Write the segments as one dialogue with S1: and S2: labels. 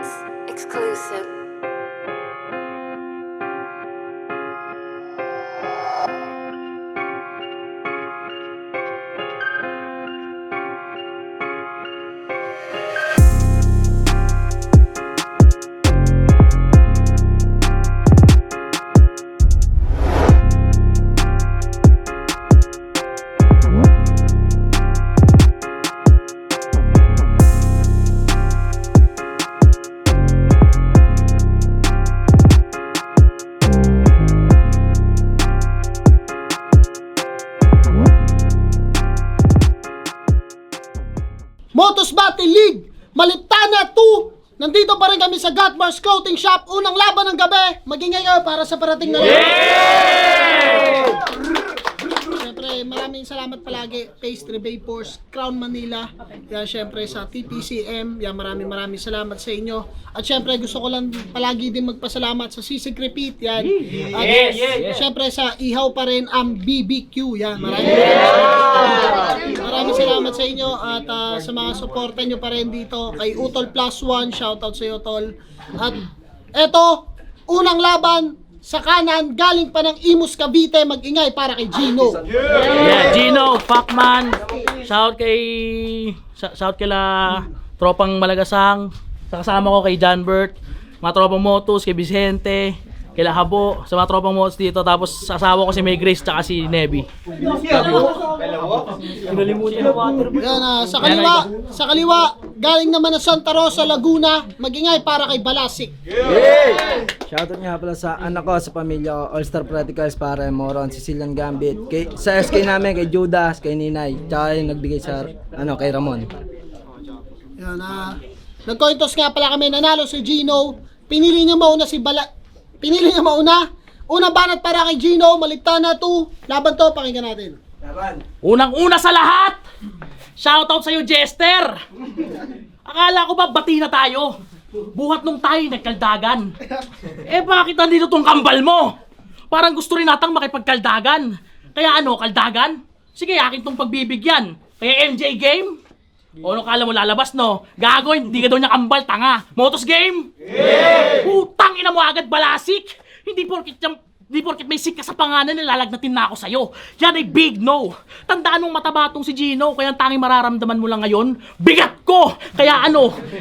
S1: Beats exclusive.
S2: Motos Battle League, Maliptana 2. Nandito pa rin kami sa Godmars Clothing Shop. Unang laban ng gabi. Magingay kayo para sa parating na laban. Siyempre, maraming salamat palagi. Pastry Vapors, Crown Manila. Yan, siyempre sa TPCM. Yan, maraming salamat sa inyo. At siyempre, gusto ko lang palagi din magpasalamat sa Sisig Repeat. Yan. At siyempre, sa Ihaw pa rin ang BBQ. Yan, maraming salamat sa inyo at sa mga suporta nyo pa rin dito kay Utol Plus One, shoutout sa iyo Tol. At eto, unang laban sa kanan, galing pa ng Imus Cavite, mag-ingay para kay Gino.
S3: Yeah, Gino, Pacman, shout kila tropang Malagasang, sa kasama ko kay John Bert, mga tropang Motos, kay Vicente, kila Habo, sa mga tropang Motos dito, tapos sa asawa ko si May Grace, tsaka si Nevi.
S2: Yan, sa kaliwa, galing naman ng Santa Rosa, Laguna, mag-ingay para kay Balasik.
S4: Shoutout nga pala sa anak ko, sa pamilya ko, All-Star Practicals para Moron, Sicilian Gambit, sa SK namin, kay Judas, kay Ninay, tsaka yung nagbigay sa, kay Ramon.
S2: Yan, nagkointos nga pala kami, nanalo si Gino, pinili niya mauna unang banat para kay Gino, Maliptana 2, laban to, pakinggan natin.
S3: Unang-una sa lahat, shoutout sa'yo, Jester! Akala ko ba bati na tayo? Buhat nung tayo nagkaldagan. Bakit nandito tong kambal mo? Parang gusto rin natang makipagkaldagan. Kaya kaldagan? Sige, akin tong pagbibigyan. Kaya MJ game? O ano kala mo lalabas, no? Gago, hindi ka daw niya kambal, tanga. Motos game? Putang ina mo agad, Balasik! Hindi porkit may sick ka sa pangalan, nilalagnatin na ako sa'yo. Yan ay big no. Tandaan mong matabatong si Gino, kaya ang tanging mararamdaman mo lang ngayon, bigat ko! Kaya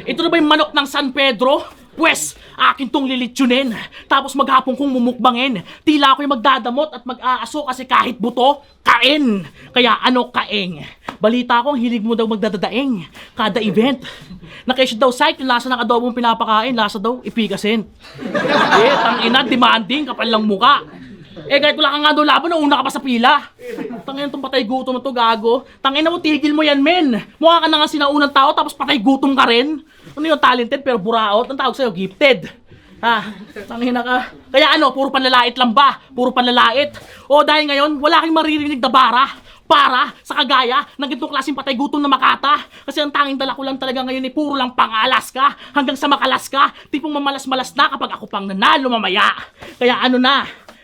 S3: ito na ba yung manok ng San Pedro? Pwes, akin tong lilitsunin. Tapos maghapon kong mumukbangin. Tila ako'y magdadamot at mag-aaso kasi kahit buto, kain. Kaya kaeng? Balita ko ang hilig mo daw magdadadaeng. Kada event. Nakesyo daw site, yung lasa ng adobong pinapakain, lasa daw ipikasin. Tangina, demanding, kapal lang muka. Kahit wala ka nga daw laban, nauna ka pa sa pila. Tangina itong patay gutom na to, gago. Tangina mo, tigil mo yan, men. Mukha ka na nga sinaunang tao, tapos patay gutom ka rin. Ano yung talented pero buraot? Ang tawag sa'yo, gifted. Tangina ka. Kaya puro panlalait lang ba? Puro panlalait. O dahil ngayon, wala kang maririnig na para sa kagaya ng ganitong klaseng patay gutom na Makata. Kasi ang tanging dala ko lang talaga ngayon ay puro lang pang-alas ka hanggang sa makalas ka. Tipong mamalas-malas na kapag ako pang nanalo mamaya. Kaya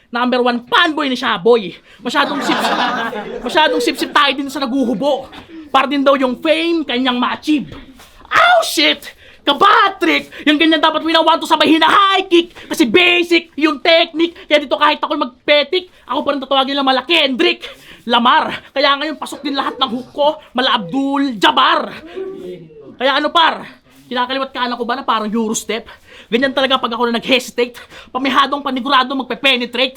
S3: number 1 fanboy ni Shaboy. Masyadong sip-sip tayo din sa naguhubo. Para din daw yung fame kanyang ma-achieve. Ow, shit! Kabatrick! Yung ganyan dapat winawan to sabay hina-high kick kasi basic yung technique. Kaya dito kahit ako magpetik, ako pa rin tatawagin lang mala Kendrick Lamar. Kaya ngayon pasok din lahat ng hook ko, mala Abdul Jabbar. Kaya par? Kinakaliwat ka ko ba na parang Eurostep? Ganyan talaga pag ako na nag-hesitate, pamihadong panigurado magpe-penetrate.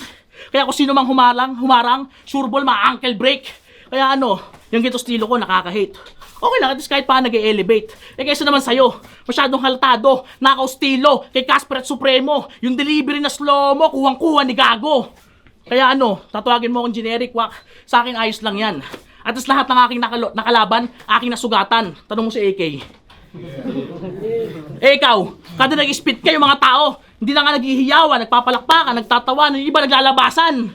S3: Kaya kung sino mang humarang, sureball ma-ankle break. Kaya yung gito estilo ko nakaka-hate. Okay lang, at least kahit pa nag-e-elevate. Kaysa naman sa'yo, masyadong haltado, naka-estilo, kay Casper at Supremo, yung delivery na slow mo, kuwang-kuha ni Gago. Kaya tatawagin mo akong generic wak, sa akin ayos lang yan. At least lahat ng aking nakalaban, aking nasugatan. Tanong mo si AK. Ikaw, kada nag-spit kayo mga tao, hindi na nga naghihiyawan, nagpapalakpakan, nagtatawa, ng iba naglalabasan.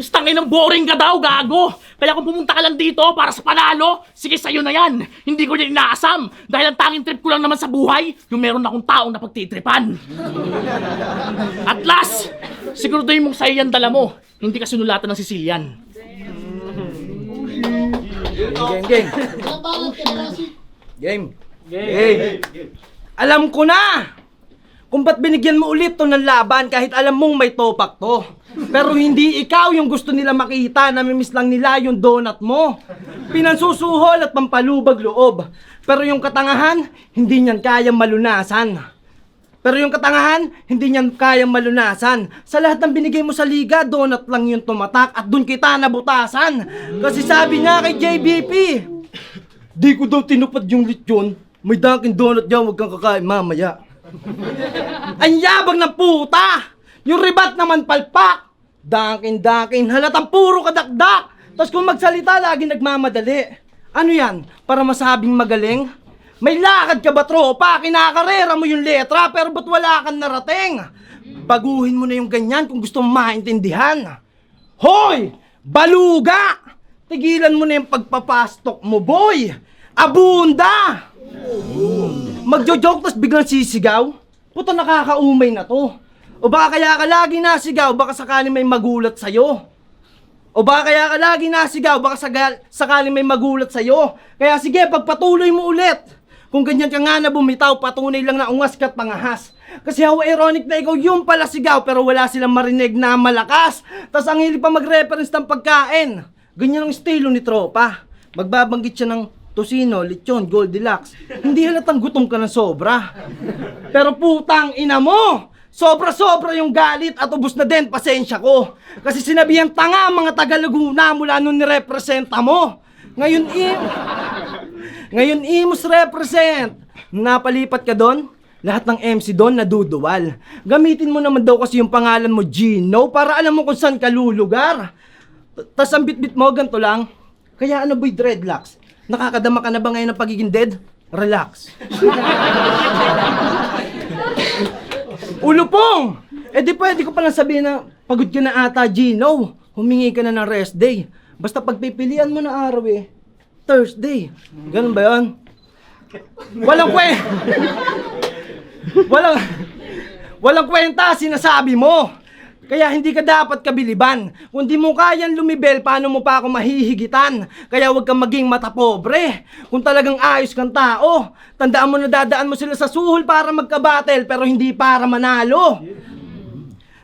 S3: Tangin ng boring ka daw, gago. Kaya kung pumunta ka lang dito para sa panalo, sige sa'yo na yan. Hindi ko yan inaasam. Dahil ang tanging trip ko lang naman sa buhay, yung meron akong taong napagtitripan. At last, siguraduhin mong sa'yo yan dala mo. Hindi ka sinulatan ng Sicilian.
S4: Game. Game. Alam ko na! Kung ba't binigyan mo ulit to ng laban kahit alam mong may topak to. Pero hindi ikaw yung gusto nila makita, namimiss lang nila yung donut mo. Pinansusuhol at pampalubag loob. Pero yung katangahan, hindi niyan kayang malunasan. Sa lahat ng binigay mo sa liga, donut lang yung tumatak at dun kita nabutasan. Kasi sabi nga kay JBP, di ko daw tinupad yung lechon. May Dunkin Donut dyan, huwag kang kakain mamaya. Ang yabang ng puta! Yung ribat naman palpak! Dunkin, halatang puro kadakdak! Tapos kung magsalita, lagi nagmamadali. Ano yan? Para masabing magaling? May lakad ka ba, tropa? Kinakarera mo yung letra, pero ba't wala kang narating? Baguhin mo na yung ganyan kung gusto mong maintindihan. Hoy! Baluga! Tigilan mo na yung pagpapastok mo, boy! Abunda! Magjo-joke tas biglang sisigaw? Puta, nakakaumay na to. O baka kaya ka lagi nasigaw, baka sakaling may magulat sa'yo. Sakaling may magulat sa'yo. Kaya sige, pagpatuloy mo ulit. Kung ganyan ka nga na bumitaw, patunay lang na ungas ka't pangahas. Kasi how ironic na ikaw yung pala sigaw, pero wala silang marinig na malakas. Tas ang hilig pa mag-reference ng pagkain. Ganyan ang estilo ni tropa. Magbabanggit siya ng tosino, lechon, Goldilocks. Hindi halatang gutom ka ng sobra. Pero putang ina mo! Sobra-sobra yung galit at ubos na din pasensya ko. Kasi sinabihan tanga mga taga-Laguna mula nung nirepresenta mo. Ngayon imos represent. Napalipat ka doon? Lahat ng MC doon naduduwal. Gamitin mo naman daw kasi yung pangalan mo Gino para alam mo kung saan ka lulugar. Tas ang bit-bit mo ganito lang. Kaya ano boy, dreadlocks? Nakakadama ka na ba ngayon ng pagiging dead? Relax. Ulupong! Eh di pwede ko palang sabihin na pagod ka na ata, Gino. Humingi ka na ng rest day. Basta pagpipilian mo na araw Thursday. Ganun ba yun? Walang kwenta sinasabi mo. Kaya hindi ka dapat kabiliban. Kung di mo kayang lumibel, paano mo pa ako mahihigitan? Kaya huwag kang maging matapobre. Kung talagang ayos kang tao, tandaan mo na dadaan mo sila sa suhol para magkabattle, pero hindi para manalo.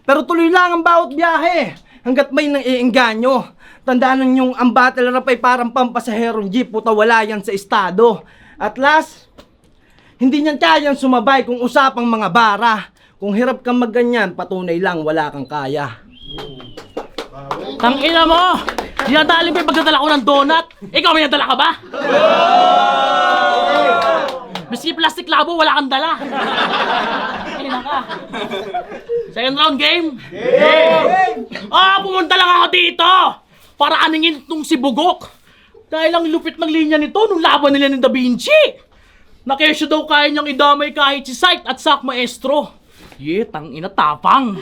S4: Pero tuloy lang ang bawat biyahe, hanggat may nang-iengganyo. Tandaan ninyong ang battle rap ay parang pampasaherong jeep, puta wala yan sa estado. At last, hindi niyan kayang sumabay kung usapang mga bara. Kung hirap kang magganyan, patunay lang wala kang kaya.
S3: Tangina mo! Dinadali mo yung pagdadala ko ng donut. Ikaw may nadala ka ba? Miski plastic labo, wala kang dala. Tangina ka. Second round game? Game! Pumunta lang ako dito! Para aningin itong si Bugok. Dahil ang lupit ng linya nito nung laban nila ni Da Vinci. Nakesyo daw kaya niyang idamay kahit si Sight at Sak Maestro. Tangina tapang.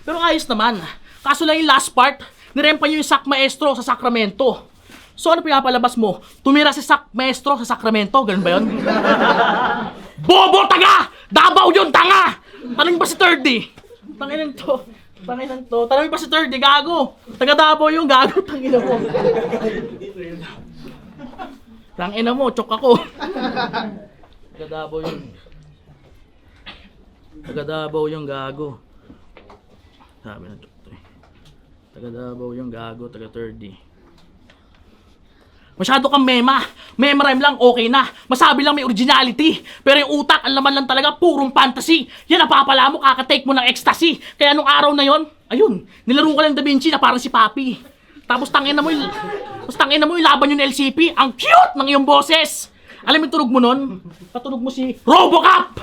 S3: Pero ayos naman. Kaso lang yung last part, nirempa niyo yung Sak Maestro sa Sacramento. So ano pinapalabas mo? Tumira si Sak Maestro sa Sacramento, ganun ba yun? Bobo taga! Davao yun, tanga! Tanong pa si Thirdy. Tanginan to. Tanong pa si Thirdy, gago. Taga Davao yung gago, tangina mo. Tangina mo, chok ako. Taga Davao yun. Taga Davao yung gago. Sabi na to. Taga Davao yung gago, taga 30. Masyado kang mema. Mema rhyme lang, okay na. Masabi lang may originality. Pero yung utak, ang laman lang talaga, purong fantasy. Yan, napapala mo, kakatake mo ng ecstasy. Kaya nung araw na yon, ayun, nilaro ka lang Da Vinci na parang si Papi. Tapos tangin na mo yung laban yung LCP. Ang cute ng iyong boses. Alam mo yung tunog mo nun? Patunog mo si Robocop!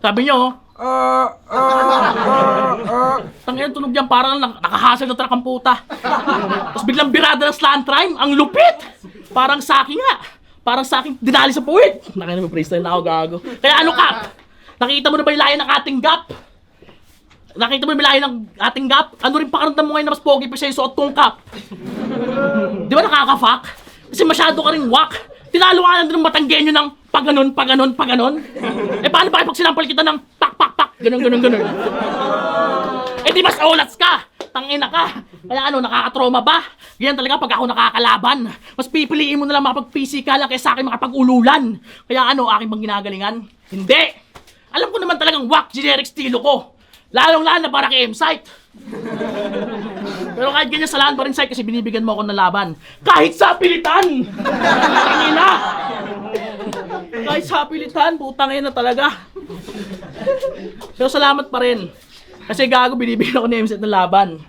S3: Sabi nyo, tangin ang tunog yan, parang nakahasal na truck ang puta. Tapos biglang birada ng slant rhyme, ang lupit! Parang sa akin nga. Parang sa akin, dinali sa puwit. Nakina mo, freestyle na ako, gago. Kaya ano, Kap? Nakita mo na ba yung layo ng ating gap? Nakita mo yung layo ng ating gap? Ano rin pakaramdam mo ngayon na mas pogi pa siya yung suot kong cap? Di ba nakaka-fuck? Kasi masyado ka rin whack. Tinalo ka lang din ng matanggenyo ng paganon. Paano pa kapag sinampal kita ng pak, ganon. Di mas olats ka! Tangina ka! Kaya ano, nakakatroma ba? Ganyan talaga pag ako nakakalaban. Mas pipiliin mo na lang makapag-physical lang kaysa akin makapag-ululan. Kaya ano, aking bang ginagalingan? Hindi! Alam ko naman talagang whack generic estilo ko. Lalong-lalo na para kay M-Site. Pero kahit ganyan, salahan pa rin, Site, kasi binibigyan mo ako ng laban. Kahit sa pilitan! Tangina! Kahit sa pilitan, putang ina talaga. Pero salamat pa rin. Kasi gago, binibigyan ako ni M-Site ng laban.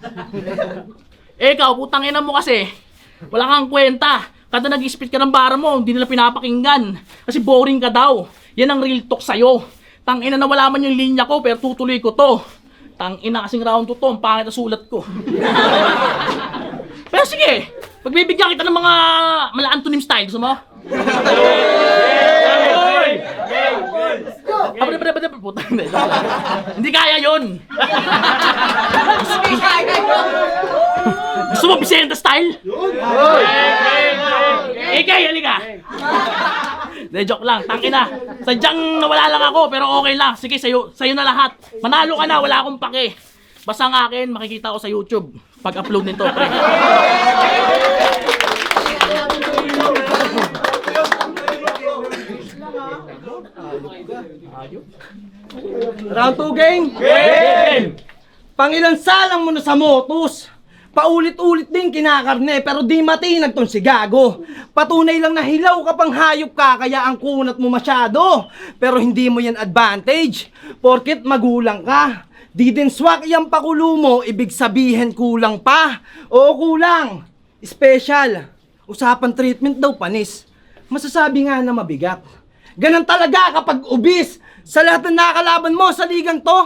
S3: Ikaw, putang ina mo kasi. Wala kang kwenta. Kada nag-spit ka ng bara mo, hindi nila pinapakinggan. Kasi boring ka daw. Yan ang real talk sa'yo. Tangina na wala man yung linya ko, pero tutuloy ko to. Tangina kasing round 2 to, ang pangit na sulat ko. Pero sige, pagbibigyan kita ng mga mala-antonym style, gusto mo? Putang ina. Hindi kaya yun. Gusto mo Vicenta style? Ikay, halika. De, joke lang, tangina. Sadyang nawala lang ako, pero okay lang. Sige, sa'yo na lahat. Manalo ka na, wala akong pake. Basta ang akin, makikita ko sa YouTube pag-upload nito. Pre.
S4: Round 2 game?
S3: Game!
S4: Pangilan salang mo na sa motos. Paulit-ulit din kinakarne pero di matinag tong si Gago. Patunay lang na hilaw ka pang hayop ka kaya ang kunat mo masyado. Pero hindi mo yan advantage. Porket magulang ka. Di din swak yung pakulo mo, ibig sabihin kulang pa. Oo, kulang. Special. Usapan treatment daw panis. Masasabi nga na mabigat. Ganon talaga kapag ubis. Sa lahat ng nakalaban mo sa ligang to,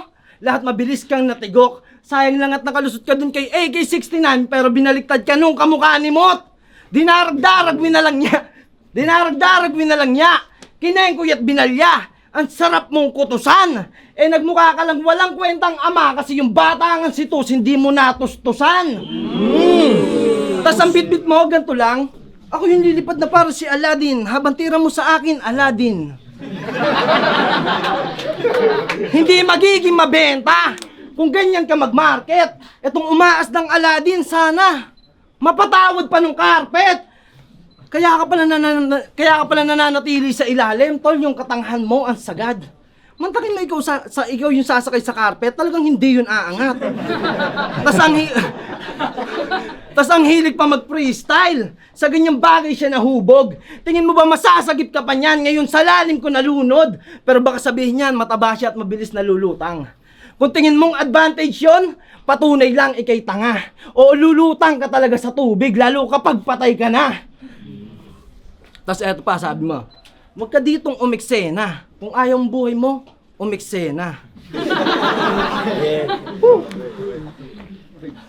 S4: lahat mabilis kang natigok. Sayang lang at nakalusot ka dun kay AK-69 pero binaliktad ka nung kamukha ni Mot. Dinarag-darag winalang niya. Dinarag-darag winalang niya. Kinengkuy at binalya. Ang sarap mong kutusan. Eh nagmukha ka lang walang kwentang ama kasi yung batangan si Tus hindi mo natustusan. Tas ang bitbit mo, ganito lang. Ako yung lilipad na para si Aladdin habang tira mo sa akin, Aladdin. Hindi magiging mabenta kung ganyan ka mag-market. Etong umaas ng Aladdin sana mapatawad pa ng carpet. Kaya ka pala nananatili sa ilalim, tol, yung katanghan mo ang sagad. Mantakin mo ikaw ikaw yung sasakay sa carpet, talagang hindi yun aangat. Tas ang hilig pa mag-freestyle. Sa ganyang bagay siya nahubog. Tingin mo ba masasagip ka pa niyan? Ngayon sa lalim ko nalunod. Pero baka sabihin niyan, mataba siya at mabilis nalulutang. Kung tingin mong advantage yon, patunay lang ikay tanga. O lulutang ka talaga sa tubig, lalo kapag patay ka na. Tas eto pa, sabi mo, huwag ka ditong umiksena. Kung ayaw ang buhay mo, umiksena.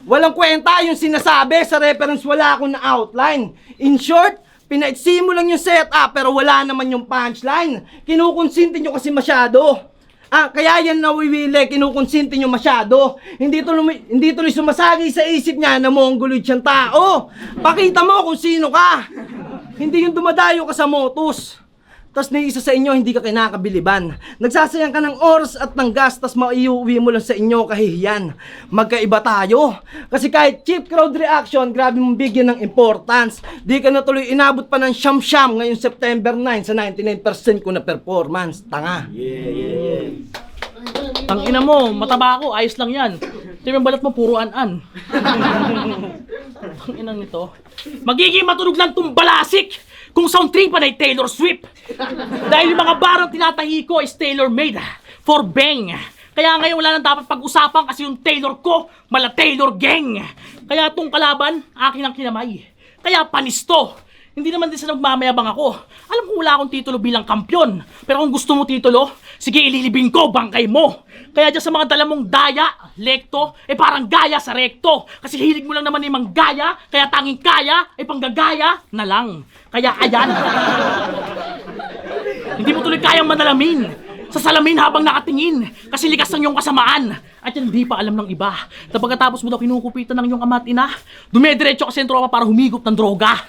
S4: Walang kwenta yung sinasabi, sa reference wala akong na-outline. In short, pinaiksi mo lang yung setup pero wala naman yung punchline. Kinukonsinti nyo kasi masyado. Kaya yan nawiwili, kinukonsinti nyo masyado. Hindi tuloy sumasagi sa isip niya na mongoloid siyang tao. Pakita mo kung sino ka. Hindi yung dumadayo ka sa motos. Tas na isa sa inyo, hindi ka kinakabiliban. Nagsasayang ka ng oras at ng gas, tas maiuwi mo lang sa inyo kahihiyan. Magkaiba tayo. Kasi kahit cheap crowd reaction, grabe mong bigyan ng importance. Di ka na tuloy inabot pa ng siyam-siyam ngayong September 9 sa 99% ko na performance. Tanga.
S3: Tangina mo, mataba ako, ayos lang yan. Ito yung balat mo, puro an-an. Tanginang nito. Magiging matunog lang tong balasik kung sound tripan ay Taylor Swift. Dahil yung mga barang tinatahi ko is tailor-made for bang. Kaya ngayon wala nang dapat pag-usapan kasi yung Taylor ko, mala Taylor gang. Kaya tong kalaban, akin ang kinamay. Kaya panisto. Hindi naman din sa nagmamayabang ako. Alam ko wala akong titulo bilang kampyon. Pero kung gusto mo titulo, sige ililibing ko, bangkay mo. Kaya dyan sa mga dala mong daya, lekto, parang gaya sa rekto. Kasi hilig mo lang naman ni manggaya, kaya tanging kaya, panggagaya na lang. Kaya ayan. Hindi mo tuloy kayang manalamin sa salamin habang nakatingin. Kasi likas ng iyong kasamaan. At yan hindi pa alam ng iba. Na pagkatapos mo daw kinukupitan ng iyong ama at ina, dumediretso ka sa tropa para humigop ng droga.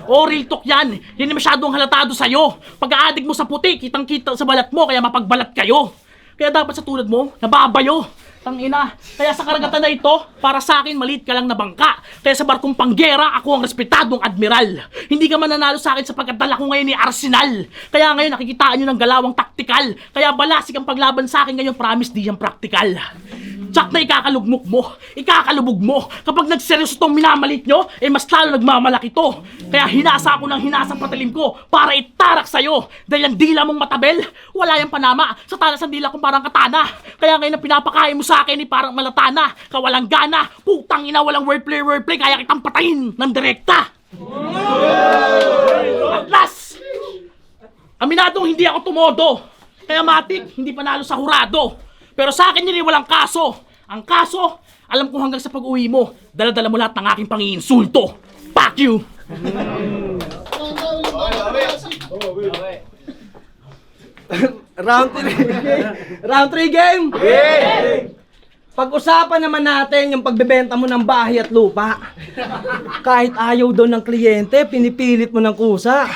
S3: O real talk yan. Yan ay masyadong halatado sa'yo. Pag-aadig mo sa puti, kitang-kita sa balat mo, kaya mapagbalat kayo. Kaya dapat sa tulad mo, nababayo. Tangina. Kaya sa karagatan na ito, para sa akin, maliit ka lang na bangka. Kaya sa barkong panggera, ako ang respetadong admiral. Hindi ka mananalo sa akin sapagkat dala ko ngayon ni Arsenal. Kaya ngayon, nakikitaan nyo ng galawang taktikal. Kaya balasik ang paglaban sa akin ngayon, promise di yan praktikal. Tsak na ikakalugmok mo, ikakalubog mo. Kapag nagseryoso tong minamalit nyo, mas lalo nagmamalaki to. Kaya hinasa ako ng hinasa patalim ko para itarak sa'yo. Dahil ang dila mong matabel, wala yung panama. Sa talas ang dila kong parang katana. Kaya ngayon ang pinapakain mo sa akin parang malatana. Kawalang gana, putang ina, walang wordplay, kaya kitang patayin ng direkta. At last, aminadong hindi ako tumodo. Kaya matik, hindi panalo sa hurado. Pero sa akin yun walang kaso. Ang kaso, alam ko hanggang sa pag-uwi mo, dala-dala mo lahat ng aking pangiinsulto. Fuck you!
S4: Round 3 Round 3 game! Pag-usapan naman natin yung pagbebenta mo ng bahay at lupa. Kahit ayaw daw ng kliyente, pinipilit mo ng kusa.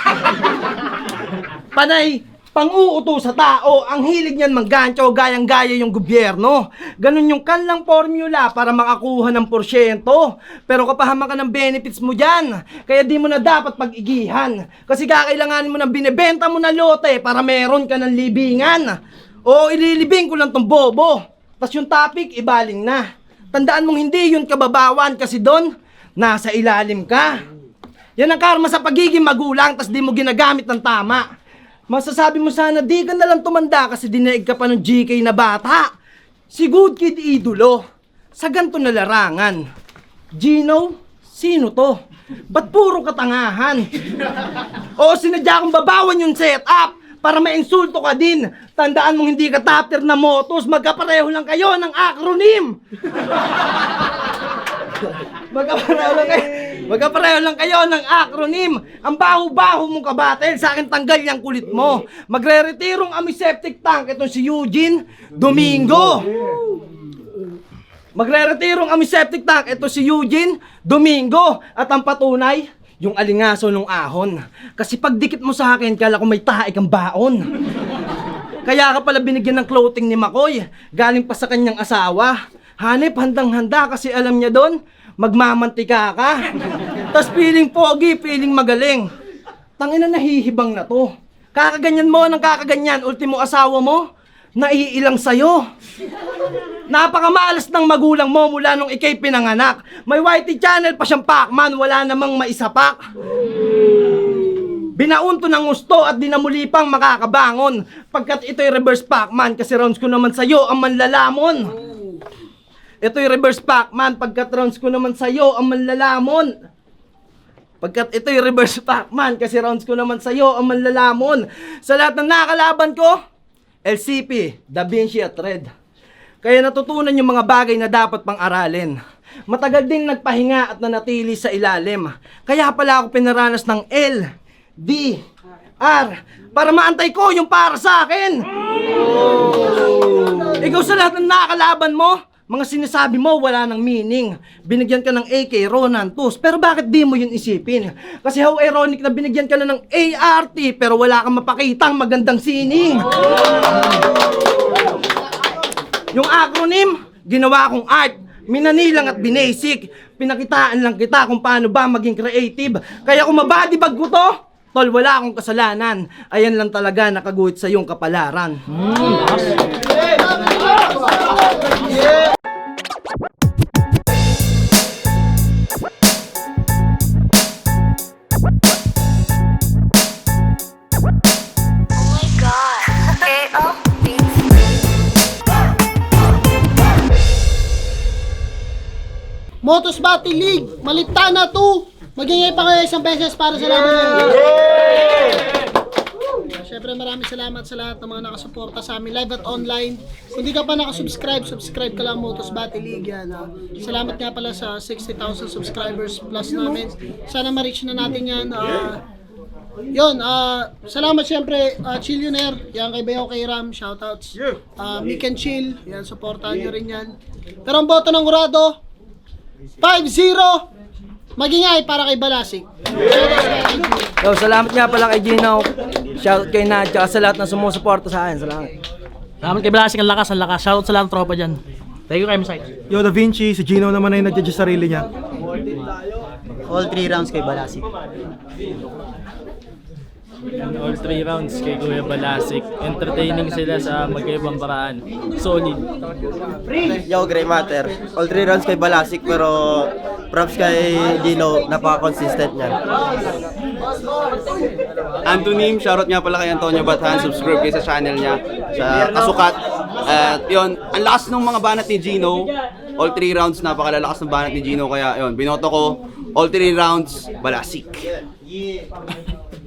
S4: Panay, pang-uuto sa tao, ang hilig niyan manggancho, gayang-gaya yung gobyerno. Ganun yung kanlang formula para makakuha ng porsyento. Pero kapahama ka ng benefits mo dyan, kaya di mo na dapat pag-igihan. Kasi kakailanganin mo ng binibenta mo na lote para meron ka ng libingan. O ililibing ko lang tong bobo. Tas yung topic, ibaling na. Tandaan mong hindi yun kababawan kasi doon, nasa ilalim ka. Yan ang karma sa pagiging magulang, tas di mo ginagamit ng tama. Masasabi mo sana di ka nalang tumanda kasi dinaig ka pa ng GK na bata. Si Good Kid Idolo, sa ganito na larangan. Gino, sino to? Ba't puro katangahan? O sinadya kong babawan yung setup para mainsulto ka din. Tandaan mong hindi ka top tier na motos, magkapareho lang kayo ng acronym. Magkapareho lang kayo ng acronym. Ang baho-baho mong kabatel, sa akin tanggal yung kulit mo. Magre-retirong amiseptic tank itong si Eugene Domingo. Magre-retirong amiseptic tank ito si Eugene Domingo. At ang patunay, yung alingaso ng ahon. Kasi pag dikit mo sa akin, kala ko may tae kang baon. Kaya ka pala binigyan ng clothing ni Makoy, galing pa sa kanyang asawa. Hanep, handang-handa kasi alam niya doon, magmamantika ka. Tas feeling pogi, feeling magaling. Tangina, nahihibang na to. Kakaganyan mo ng kakaganyan, ultimo asawa mo, naiilang sa'yo. Napakamalas ng magulang mo mula nung ikay pinanganak. May YT channel pa siyang Pacman, wala namang maisapak. Binaunto ng gusto at dinamuli pang makakabangon. Pagkat ito'y reverse Pacman kasi rounds ko naman sa'yo ang manlalamon. Ito'y reverse Pacman pagkat rounds ko naman sa'yo ang manlalamon. Pagkat ito'y reverse Pacman kasi rounds ko naman sa'yo ang manlalamon. Sa lahat ng nakalaban ko, LCP, Da Vinci at Red. Kaya natutunan yung mga bagay na dapat pang aralin. Matagal din nagpahinga at nanatili sa ilalim. Kaya pala ako pinaranas ng L, D, R para maantay ko yung para sa akin. Ikaw sa lahat ng nakalaban mo, mga sinasabi mo wala nang meaning. Binigyan ka ng AK, Ronan, Tus, pero bakit di mo yun isipin? Kasi how ironic na binigyan ka na ng ART pero wala kang mapakitang magandang sining. Yung acronym, ginawa kong art. Minanilang at binasic. Pinakitaan lang kita kung paano ba maging creative. Kaya kung mabadibag ko to, tol, wala akong kasalanan. Ayan lang talaga nakaguhit sa iyong kapalaran.
S2: Motos Battle League, Malitana 2. Magingay pa kayo isang beses para sa laban nyo. Siyempre maraming salamat sa lahat ng mga nakasuporta sa amin live at online. Kung di ka pa nakasubscribe, subscribe ka lang Motos Battle League. Yan, salamat nga pala sa 60,000 subscribers plus namin. Sana ma-reach na natin yan. Salamat siyempre Chillionaire, yan kay Bayo, kay Ram, shoutouts. Mick and Chill, yan, supportahan nyo rin yan. Pero ang boto ng Urado, 5-0 magingay para kay Balasik.
S4: So, salamat nga pala kay Gino. Shoutout kay Nadja sa lahat na sumusuporta sa akin. Salamat.
S3: Salamat kay Blasik, ang lakas, ang lakas. Shoutout sa lahat ng tropa dyan. Thank you, Kemsite.
S1: Yo, Da Vinci, si Gino naman ay nag-judge sa sarili niya.
S5: All 3 rounds kay Balasik.
S6: All 3 rounds kay Kuya Balasik. Entertaining sila sa magkaibang paraan. Solid.
S5: Yo, Grey Matter. All 3 rounds kay Balasik pero props kay Gino, napaka-consistent niya.
S7: Antonym, shoutout nga pala kay Antonio Bathan, subscribe kayo sa channel niya, sa Kasukat. At yun, ang lakas ng mga banat ni Gino, all 3 rounds, napakalalakas ng banat ni Gino, kaya yun, binoto ko, all 3 rounds, Balasik.